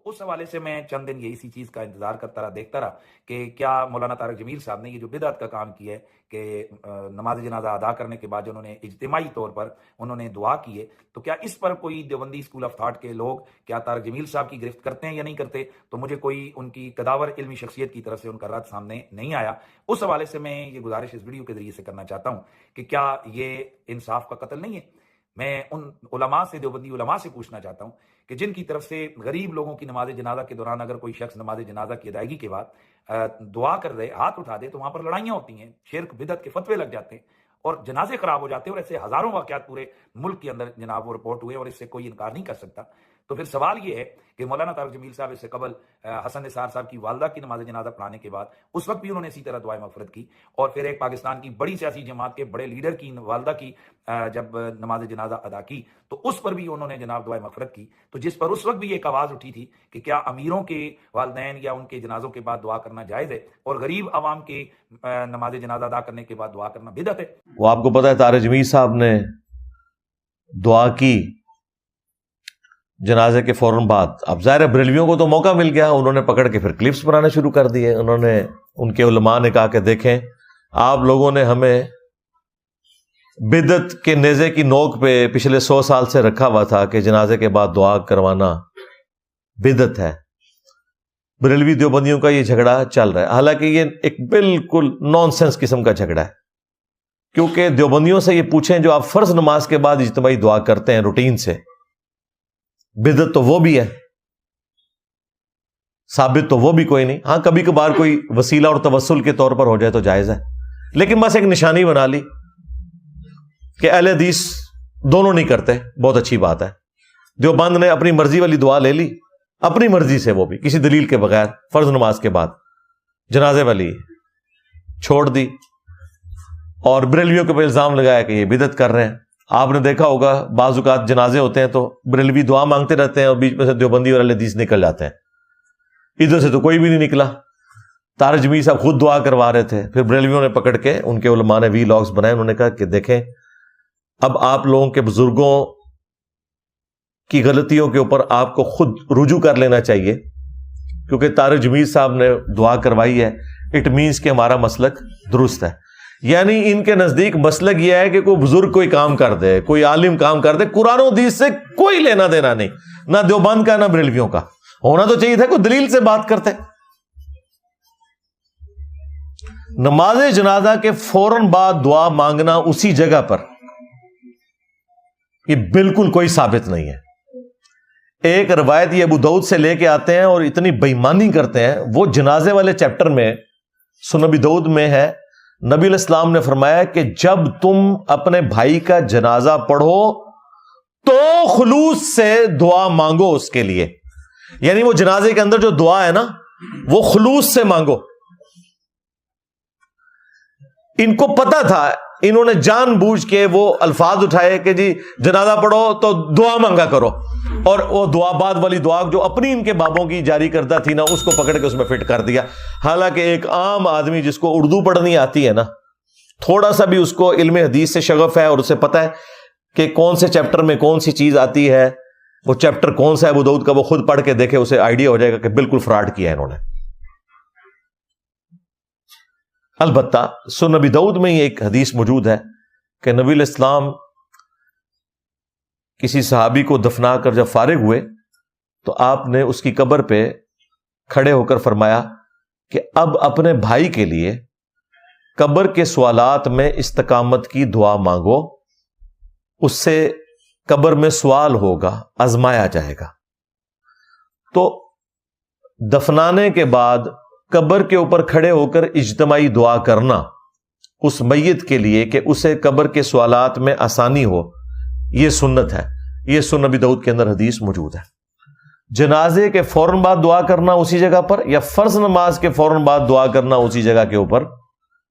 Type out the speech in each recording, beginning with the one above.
اس حوالے سے میں چند دن یہ اسی چیز کا انتظار کرتا رہا، دیکھتا رہا کہ کیا مولانا طارق جمیل صاحب نے یہ جو بدعت کا کام کیا ہے کہ نماز جنازہ ادا کرنے کے بعد جو انہوں نے اجتماعی طور پر انہوں نے دعا کی ہے، تو کیا اس پر کوئی دیوبندی اسکول آف تھاٹ کے لوگ کیا طارق جمیل صاحب کی گرفت کرتے ہیں یا نہیں کرتے؟ تو مجھے کوئی ان کی قداور علمی شخصیت کی طرف سے ان کا رد سامنے نہیں آیا۔ اس حوالے سے میں یہ گزارش اس ویڈیو کے ذریعے سے کرنا چاہتا ہوں کہ کیا یہ انصاف کا قتل نہیں ہے؟ میں ان علماء سے، دیوبندی علماء سے پوچھنا چاہتا ہوں کہ جن کی طرف سے غریب لوگوں کی نماز جنازہ کے دوران اگر کوئی شخص نماز جنازہ کی ادائیگی کے بعد دعا کر دے، ہاتھ اٹھا دے، تو وہاں پر لڑائیاں ہوتی ہیں، شرک بدعت کے فتوے لگ جاتے ہیں اور جنازے خراب ہو جاتے ہیں، اور ایسے ہزاروں واقعات پورے ملک کے اندر جناب وہ رپورٹ ہوئے اور اس سے کوئی انکار نہیں کر سکتا۔ تو پھر سوال یہ ہے کہ مولانا طارق جمیل صاحب اس سے قبل حسن نثار صاحب کی والدہ کی نماز جنازہ پڑھانے کے بعد اس وقت بھی انہوں نے اسی طرح دعائے مغفرت کی، اور پھر ایک پاکستان کی بڑی سیاسی جماعت کے بڑے لیڈر کی والدہ کی جب نماز جنازہ ادا کی تو اس پر بھی انہوں نے جناب دعائے مغفرت کی، تو جس پر اس وقت بھی ایک آواز اٹھی تھی کہ کیا امیروں کے والدین یا ان کے جنازوں کے بعد دعا کرنا جائز ہے اور غریب عوام کے نماز جنازہ ادا کرنے کے بعد دعا کرنا بدعت ہے۔ وہ آپ کو پتہ ہے طارق جمیل صاحب نے دعا کی جنازے کے فوراً بعد، اب ظاہر ہے بریلویوں کو تو موقع مل گیا، انہوں نے پکڑ کے پھر کلپس بنانے شروع کر دیے۔ انہوں نے، ان کے علماء نے کہا کہ دیکھیں آپ لوگوں نے ہمیں بدعت کے نیزے کی نوک پہ پچھلے 100 سال سے رکھا ہوا تھا کہ جنازے کے بعد دعا کروانا بدعت ہے۔ بریلوی دیوبندیوں کا یہ جھگڑا چل رہا ہے، حالانکہ یہ ایک بالکل نان سینس قسم کا جھگڑا ہے، کیونکہ دیوبندیوں سے یہ پوچھیں جو آپ فرض نماز کے بعد اجتماعی دعا کرتے ہیں روٹین سے، بدعت تو وہ بھی ہے، ثابت تو وہ بھی کوئی نہیں۔ ہاں کبھی کبھار کوئی وسیلہ اور توسل کے طور پر ہو جائے تو جائز ہے، لیکن بس ایک نشانی بنا لی کہ اہل حدیث دونوں نہیں کرتے، بہت اچھی بات ہے۔ دیوبند نے اپنی مرضی والی دعا لے لی، اپنی مرضی سے، وہ بھی کسی دلیل کے بغیر، فرض نماز کے بعد جنازے والی چھوڑ دی، اور بریلویوں کے اوپر الزام لگایا کہ یہ بدعت کر رہے ہیں۔ آپ نے دیکھا ہوگا بعض اوقات جنازے ہوتے ہیں تو بریلوی دعا مانگتے رہتے ہیں اور بیچ میں سے دیوبندی اور اہل حدیث نکل جاتے ہیں، ادھر سے تو کوئی بھی نہیں نکلا۔ طارق جمیل صاحب خود دعا کروا رہے تھے، پھر بریلویوں نے پکڑ کے، ان کے علماء نے وی لاگز بنائے، انہوں نے کہا کہ دیکھیں اب آپ لوگوں کے بزرگوں کی غلطیوں کے اوپر آپ کو خود رجوع کر لینا چاہیے، کیونکہ طارق جمیل صاحب نے دعا کروائی ہے، اٹ مینس کہ ہمارا مسلک درست ہے۔ یعنی ان کے نزدیک مسلک یہ ہے کہ کوئی بزرگ کوئی کام کر دے، کوئی عالم کام کر دے، قرآن و حدیث سے کوئی لینا دینا نہیں، نہ دیوبند کا نہ بریلویوں کا۔ ہونا تو چاہیے تھا کوئی دلیل سے بات کرتے۔ نماز جنازہ کے فوراً بعد دعا مانگنا اسی جگہ پر، یہ بالکل کوئی ثابت نہیں ہے۔ ایک روایت یہ ابو داؤد سے لے کے آتے ہیں اور اتنی بےایمانی کرتے ہیں، وہ جنازے والے چیپٹر میں سنن ابی داؤد میں ہے، نبی علیہ السلام نے فرمایا کہ جب تم اپنے بھائی کا جنازہ پڑھو تو خلوص سے دعا مانگو اس کے لیے، یعنی وہ جنازے کے اندر جو دعا ہے نا وہ خلوص سے مانگو۔ ان کو پتا تھا، انہوں نے جان بوجھ کے وہ الفاظ اٹھائے کہ جی جنازہ پڑھو تو دعا مانگا کرو، اور وہ دعا بعد والی دعا جو اپنی ان کے بابوں کی جاری کردہ تھی نا، اس کو پکڑ کے اس میں فٹ کر دیا۔ حالانکہ ایک عام آدمی جس کو اردو پڑھنی آتی ہے نا، تھوڑا سا بھی اس کو علم حدیث سے شغف ہے اور اسے پتا ہے کہ کون سے چیپٹر میں کون سی چیز آتی ہے، وہ چیپٹر کون سا ہے ابو داؤد کا، وہ خود پڑھ کے دیکھے، اسے آئیڈیا ہو جائے گا کہ بالکل فراڈ کیا ہے انہوں نے۔ البتہ سنن ابی داؤد میں یہ ایک حدیث موجود ہے کہ نبی علیہ السلام کسی صحابی کو دفنا کر جب فارغ ہوئے تو آپ نے اس کی قبر پہ کھڑے ہو کر فرمایا کہ اب اپنے بھائی کے لیے قبر کے سوالات میں استقامت کی دعا مانگو، اس سے قبر میں سوال ہوگا، آزمایا جائے گا۔ تو دفنانے کے بعد قبر کے اوپر کھڑے ہو کر اجتماعی دعا کرنا اس میت کے لیے کہ اسے قبر کے سوالات میں آسانی ہو، یہ سنت ہے، یہ سنن ابی داؤد کے اندر حدیث موجود ہے۔ جنازے کے فوراً بعد دعا کرنا اسی جگہ پر، یا فرض نماز کے فوراً بعد دعا کرنا اسی جگہ کے اوپر،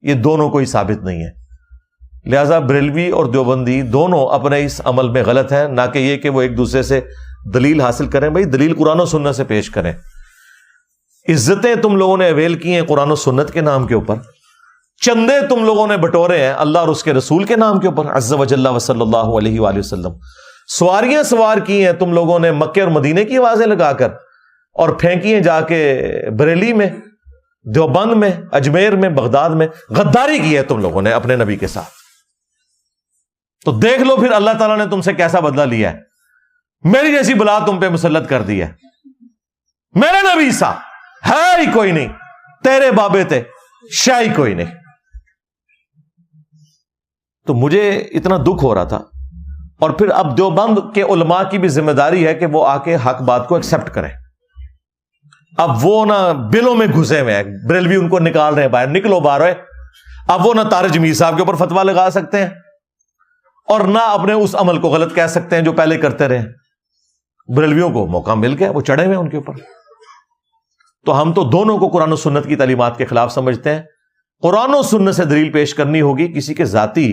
یہ دونوں کوئی ثابت نہیں ہے۔ لہذا بریلوی اور دیوبندی دونوں اپنے اس عمل میں غلط ہیں، نہ کہ یہ کہ وہ ایک دوسرے سے دلیل حاصل کریں۔ بھائی دلیل قرآن و سنت سے پیش کریں۔ عزتیں تم لوگوں نے اویل کی ہیں قرآن و سنت کے نام کے اوپر، چندے تم لوگوں نے بٹورے ہیں اللہ اور اس کے رسول کے نام کے اوپر عز وجل و صلی اللہ علیہ وآلہ وسلم، سواریاں سوار کی ہیں تم لوگوں نے مکے اور مدینے کی آوازیں لگا کر، اور پھینکیے جا کے بریلی میں، دیوبند میں، اجمیر میں، بغداد میں. غداری کی ہے تم لوگوں نے اپنے نبی کے ساتھ. تو دیکھ لو پھر اللہ تعالیٰ نے تم سے کیسا بدلہ لیا ہے. میری جیسی بلا تم پہ مسلط کر دی ہے. میرے نبی سا ہے ہی کوئی نہیں، تیرے بابے تھے شاہی کوئی نہیں. تو مجھے اتنا دکھ ہو رہا تھا. اور پھر اب دیوبند کے علماء کی بھی ذمہ داری ہے کہ وہ آ کے حق بات کو ایکسپٹ کریں. اب وہ نہ بلوں میں گھسے ہوئے ہیں، بریلوی ان کو نکال رہے ہیں باہر، نکلو باہر. اب وہ نہ طارق جمیل صاحب کے اوپر فتوا لگا سکتے ہیں اور نہ اپنے اس عمل کو غلط کہہ سکتے ہیں جو پہلے کرتے رہے. بریلویوں کو موقع مل گیا، وہ چڑھے ہوئے ان کے اوپر. تو ہم تو دونوں کو قرآن و سنت کی تعلیمات کے خلاف سمجھتے ہیں. قرآن و سنت سے دلیل پیش کرنی ہوگی. کسی کے ذاتی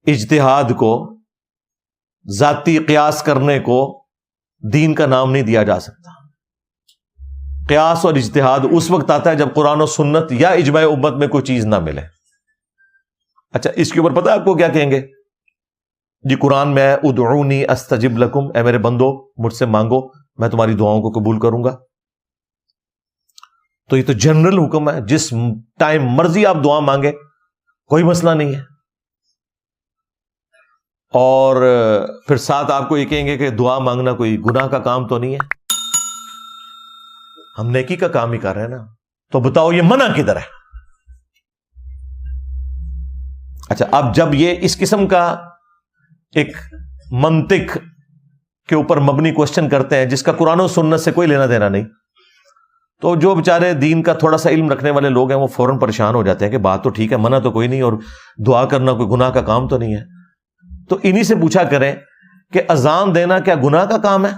اجتہاد کو، ذاتی قیاس کرنے کو دین کا نام نہیں دیا جا سکتا. قیاس اور اجتہاد اس وقت آتا ہے جب قرآن و سنت یا اجماع امت میں کوئی چیز نہ ملے. اچھا اس کے اوپر پتہ ہے آپ کو کیا کہیں گے؟ جی قرآن میں ادعونی استجب لکم، اے میرے بندو مجھ سے مانگو میں تمہاری دعاؤں کو قبول کروں گا. تو یہ تو جنرل حکم ہے، جس ٹائم مرضی آپ دعا مانگے کوئی مسئلہ نہیں ہے. اور پھر ساتھ آپ کو یہ کہیں گے کہ دعا مانگنا کوئی گناہ کا کام تو نہیں ہے. ہم نیکی کا کام ہی کر رہے ہیں نا. تو بتاؤ یہ منع کدھر ہے؟ اچھا اب جب یہ اس قسم کا ایک منطق کے اوپر مبنی کوشچن کرتے ہیں جس کا قرآن و سنت سے کوئی لینا دینا نہیں، تو جو بیچارے دین کا تھوڑا سا علم رکھنے والے لوگ ہیں وہ فوراً پریشان ہو جاتے ہیں کہ بات تو ٹھیک ہے، منع تو کوئی نہیں اور دعا کرنا کوئی گناہ کا کام تو نہیں ہے. تو انہی سے پوچھا کریں کہ اذان دینا کیا گناہ کا کام ہے؟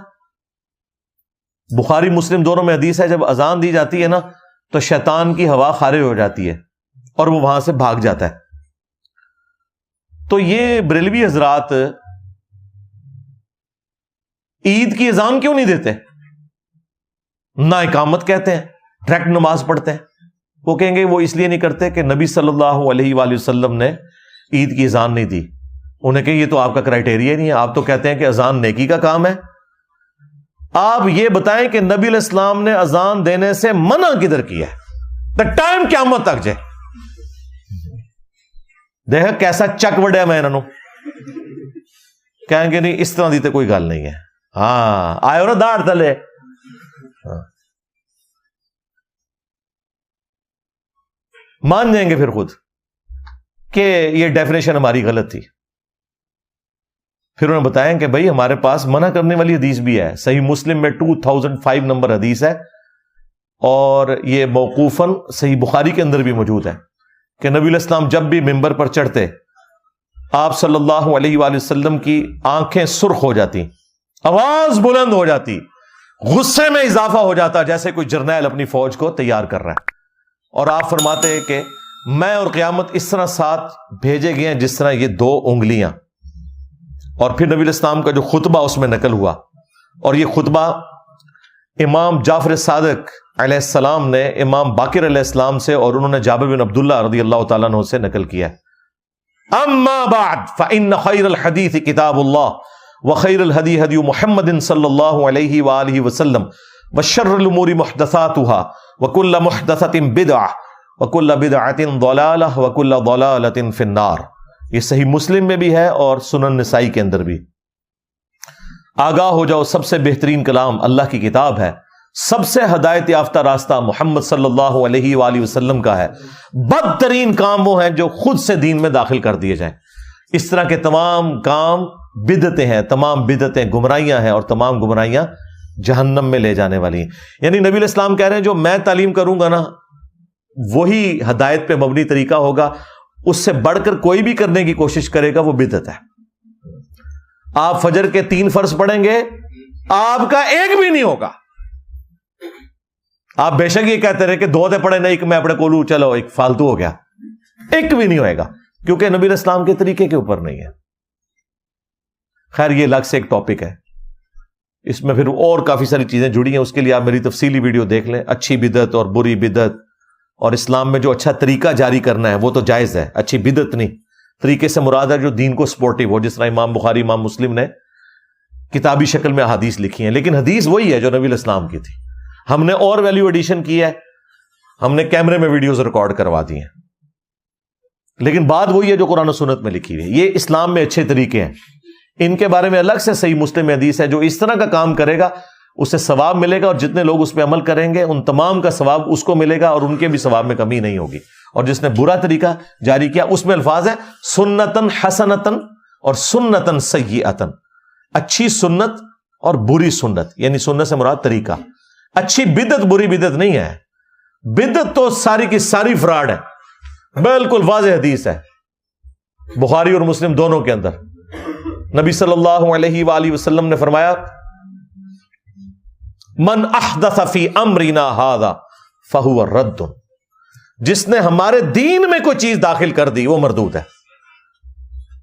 بخاری مسلم دونوں میں حدیث ہے جب اذان دی جاتی ہے نا تو شیطان کی ہوا خارج ہو جاتی ہے اور وہ وہاں سے بھاگ جاتا ہے. تو یہ بریلوی حضرات عید کی اذان کیوں نہیں دیتے؟ نہ اقامت کہتے ہیں، ڈائریکٹ نماز پڑھتے ہیں. وہ کہیں گے وہ اس لیے نہیں کرتے کہ نبی صلی اللہ علیہ وآلہ وسلم نے عید کی اذان نہیں دی. انہیں کہ یہ تو آپ کا کرائیٹیریا نہیں ہے، آپ تو کہتے ہیں کہ اذان نیکی کا کام ہے. آپ یہ بتائیں کہ نبی علیہ السلام نے اذان دینے سے منع کدھر کیا ہے؟ دا ٹائم قیامت تک جائے دیکھا کیسا چک وڈیا میں انہوں کہیں گے نہیں اس طرح دی تو کوئی گل نہیں ہے. ہاں آئے ہو نا داڑھ تلے. مان جائیں گے پھر خود کہ یہ ڈیفینیشن ہماری غلط تھی. پھر انہوں نے بتایا کہ بھائی ہمارے پاس منع کرنے والی حدیث بھی ہے. صحیح مسلم میں 2005 نمبر حدیث ہے اور یہ موقوفاً صحیح بخاری کے اندر بھی موجود ہے کہ نبی علیہ السلام جب بھی ممبر پر چڑھتے آپ صلی اللہ علیہ وآلہ وسلم کی آنکھیں سرخ ہو جاتی، آواز بلند ہو جاتی، غصے میں اضافہ ہو جاتا جیسے کوئی جرنیل اپنی فوج کو تیار کر رہا ہے. اور آپ فرماتے ہیں کہ میں اور قیامت اس طرح ساتھ بھیجے گئے ہیں جس طرح یہ دو انگلیاں. اور پھر نبی علیہ السلام کا جو خطبہ اس میں نقل ہوا، اور یہ خطبہ امام جعفر صادق علیہ السلام نے امام باقر علیہ السلام سے اور انہوں نے جابر بن عبداللہ رضی اللہ تعالیٰ عنہ سے نقل کیا. اما بعد فإن خیر الحدیث کتاب اللہ وخیر الہدی ہدی محمد صلی اللہ علیہ وآلہ وسلم وشر الامور محدثاتها وکل محدثۃ بدعہ وکل بدعۃ ضلالہ وکل ضلالۃ فی النار. یہ صحیح مسلم میں بھی ہے اور سنن نسائی کے اندر بھی. آگاہ ہو جاؤ سب سے بہترین کلام اللہ کی کتاب ہے، سب سے ہدایت یافتہ راستہ محمد صلی اللہ علیہ وآلہ وسلم کا ہے. بدترین کام وہ ہیں جو خود سے دین میں داخل کر دیے جائیں. اس طرح کے تمام کام بدعتیں ہیں، تمام بدعتیں گمراہیاں ہیں اور تمام گمراہیاں جہنم میں لے جانے والی ہیں. یعنی نبی علیہ السلام کہہ رہے ہیں جو میں تعلیم کروں گا نا وہی ہدایت پہ مبنی طریقہ ہوگا، اس سے بڑھ کر کوئی بھی کرنے کی کوشش کرے گا وہ بدعت ہے. آپ فجر کے 3 فرض پڑھیں گے آپ کا ایک بھی نہیں ہوگا. آپ بے شک یہ کہتے رہے کہ 2 دے پڑھے نہیں کہ میں اپنے کولو چلو ایک فالتو ہو گیا، ایک بھی نہیں ہوئے گا کیونکہ نبی علیہ السلام کے طریقے کے اوپر نہیں ہے. خیر یہ الگ سے ایک ٹاپک ہے، اس میں پھر اور کافی ساری چیزیں جڑی ہیں، اس کے لیے آپ میری تفصیلی ویڈیو دیکھ لیں. اچھی بدعت اور بری بدعت، اور اسلام میں جو اچھا طریقہ جاری کرنا ہے وہ تو جائز ہے، اچھی بدعت نہیں. طریقے سے مراد ہے جو دین کو سپورٹیو ہو، جس طرح امام بخاری امام مسلم نے کتابی شکل میں احادیث لکھی ہیں، لیکن حدیث وہی ہے جو نبی الاسلام کی تھی. ہم نے اور ویلیو ایڈیشن کی ہے، ہم نے کیمرے میں ویڈیوز ریکارڈ کروا دی ہیں، لیکن بات وہی ہے جو قرآن و سنت میں لکھی ہوئی ہے. یہ اسلام میں اچھے طریقے ہیں، ان کے بارے میں الگ سے صحیح مسلم میں حدیث ہے. جو اس طرح کا کام کرے گا اسے ثواب ملے گا، اور جتنے لوگ اس پہ عمل کریں گے ان تمام کا ثواب اس کو ملے گا، اور ان کے بھی ثواب میں کمی نہیں ہوگی. اور جس نے برا طریقہ جاری کیا اس میں الفاظ ہیں سنتن حسنتن اور سنتن سیئتن. اچھی سنت اور بری سنت، یعنی سنت سے مراد طریقہ. اچھی بدعت بری بدعت نہیں ہے، بدعت تو ساری کی ساری فراڈ ہے. بالکل واضح حدیث ہے بخاری اور مسلم دونوں کے اندر. نبی صلی اللہ علیہ وآلہ وسلم نے فرمایا من احدث فی امرنا ھذا فہو رد. جس نے ہمارے دین میں کوئی چیز داخل کر دی وہ مردود ہے.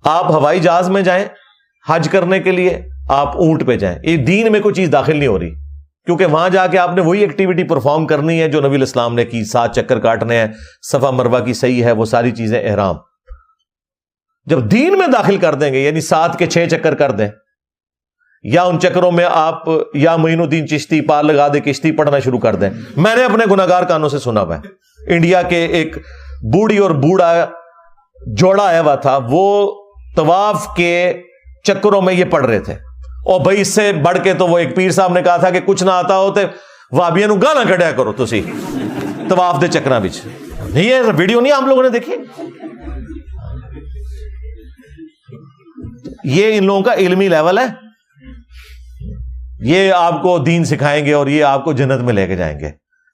آپ ہوائی جہاز میں جائیں حج کرنے کے لیے، آپ اونٹ پہ جائیں، یہ دین میں کوئی چیز داخل نہیں ہو رہی، کیونکہ وہاں جا کے آپ نے وہی ایکٹیویٹی پرفارم کرنی ہے جو نبی الاسلام نے کی. 7 چکر کاٹنے ہیں، صفا مروہ کی صحیح ہے، وہ ساری چیزیں احرام. جب دین میں داخل کر دیں گے، یعنی 7 کے 6 چکر کر دیں، یا ان چکروں میں آپ یا معین الدین چشتی پار لگا دے کشتی پڑھنا شروع کر دیں. میں نے اپنے گناہگار کانوں سے سنا ہوا ہے، انڈیا کے ایک بوڑھی اور بوڑھا جوڑا آیا ہوا تھا، وہ طواف کے چکروں میں یہ پڑھ رہے تھے. اور بھائی اس سے بڑھ کے تو وہ ایک پیر صاحب نے کہا تھا کہ کچھ نہ آتا ہو تے وابیاں نو گانا کڈیا کرو تسی طواف دے چکراں وچ. نہیں ہے ویڈیو نہیں آپ لوگوں نے دیکھی؟ یہ ان لوگوں کا علمی لیول ہے، یہ آپ کو دین سکھائیں گے اور یہ آپ کو جنت میں لے کے جائیں گے.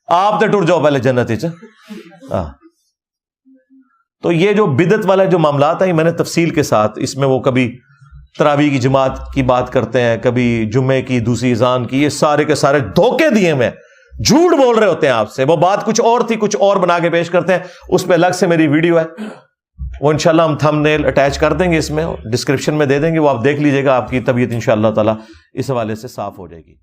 آپ تو ٹر جاؤ پہلے جنت وچ. تو یہ جو بدعت والے جو معاملات ہیں میں نے تفصیل کے ساتھ اس میں وہ کبھی تراویح کی جماعت کی بات کرتے ہیں، کبھی جمعے کی دوسری اذان کی، یہ سارے کے سارے دھوکے دیے میں جھوٹ بول رہے ہوتے ہیں آپ سے. وہ بات کچھ اور تھی، کچھ اور بنا کے پیش کرتے ہیں. اس پہ الگ سے میری ویڈیو ہے، وہ انشاءاللہ ہم تھم نیل اٹیچ کر دیں گے، اس میں ڈسکرپشن میں دے دیں گے، وہ آپ دیکھ لیجئے گا. آپ کی طبیعت انشاءاللہ تعالی اس حوالے سے صاف ہو جائے گی.